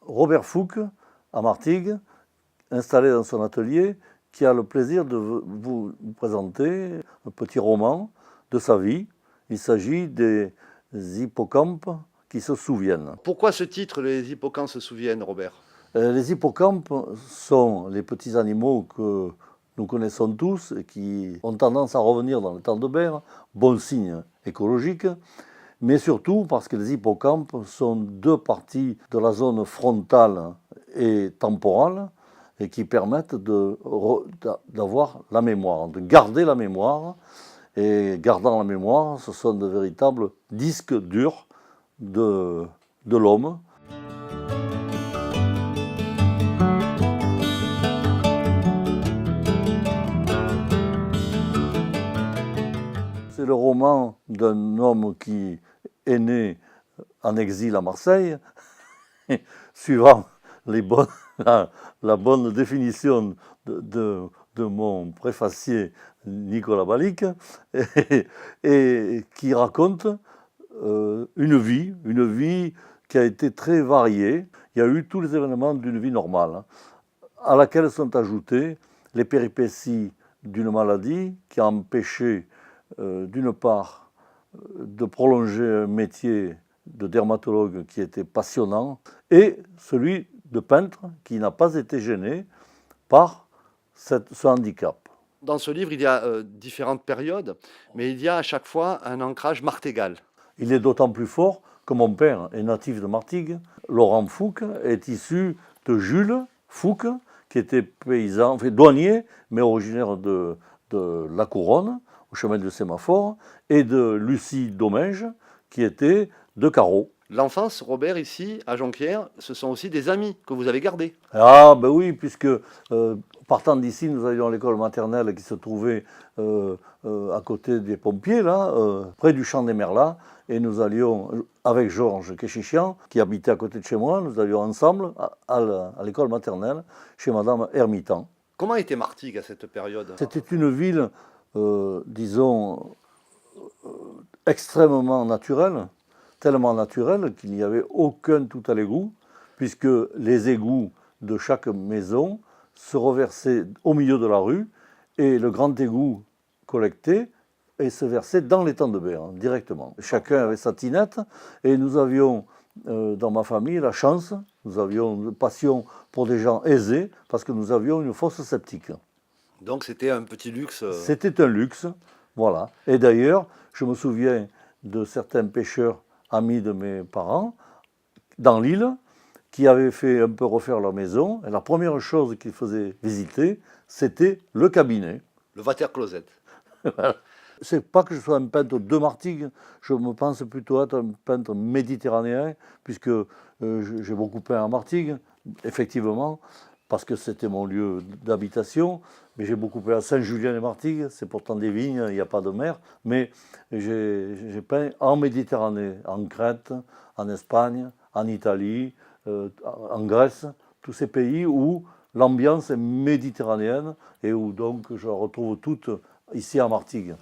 Robert Fouque, à Martigues, installé dans son atelier, qui a le plaisir de vous présenter un petit roman de sa vie. Il s'agit des hippocampes qui se souviennent. Pourquoi ce titre, Les hippocampes se souviennent, Robert? Les hippocampes sont les petits animaux que nous connaissons tous et qui ont tendance à revenir dans le temps de mer, bon signe écologique, mais surtout parce que les hippocampes sont deux parties de la zone frontale et temporale et qui permettent d'avoir la mémoire, de garder la mémoire. Et gardant la mémoire, ce sont de véritables disques durs de l'homme. C'est le roman d'un homme qui est né en exil à Marseille, suivant la bonne définition de mon préfacier Nicolas Balic, et qui raconte une vie qui a été très variée. Il y a eu tous les événements d'une vie normale, à laquelle sont ajoutées les péripéties d'une maladie qui a empêché d'une part, de prolonger un métier de dermatologue qui était passionnant, et celui de peintre qui n'a pas été gêné par ce handicap. Dans ce livre, il y a différentes périodes, mais il y a à chaque fois un ancrage martégal. Il est d'autant plus fort que mon père est natif de Martigues. Laurent Fouque est issu de Jules Fouque, qui était paysan, enfin douanier, mais originaire de la Couronne, au chemin de Sémaphore, et de Lucie Domège, qui était de Carreau. L'enfance, Robert, ici, à Jonquière, ce sont aussi des amis que vous avez gardés. Ah ben oui, puisque partant d'ici, nous allions à l'école maternelle qui se trouvait à côté des pompiers, là, près du champ des Merlats, et nous allions, avec Georges Kéchichian, qui habitait à côté de chez moi, nous allions ensemble à l'école maternelle chez Madame Hermitan. Comment était Martigues à cette période? C'était une ville, disons, extrêmement naturelle, tellement naturelle qu'il n'y avait aucun tout à l'égout, puisque les égouts de chaque maison se reversaient au milieu de la rue, et le grand égout collecté et se versait dans l'étang de Berre, directement. Chacun avait sa tinette, et nous avions, dans ma famille, la chance, nous avions une passion pour des gens aisés, parce que nous avions une fosse septique. Donc c'était un petit luxe. C'était un luxe, voilà. Et d'ailleurs, je me souviens de certains pêcheurs amis de mes parents, dans l'île, qui avaient fait un peu refaire leur maison. Et la première chose qu'ils faisaient visiter, c'était le cabinet. Le water closet. C'est pas que je sois un peintre de Martigues, je me pense plutôt être un peintre méditerranéen, puisque j'ai beaucoup peint à Martigues, effectivement, parce que c'était mon lieu d'habitation, mais j'ai beaucoup peint à Saint-Julien-les-Martigues, c'est pourtant des vignes, il n'y a pas de mer, mais j'ai peint en Méditerranée, en Crète, en Espagne, en Italie, en Grèce, tous ces pays où l'ambiance est méditerranéenne et où donc je la retrouve toute ici à Martigues.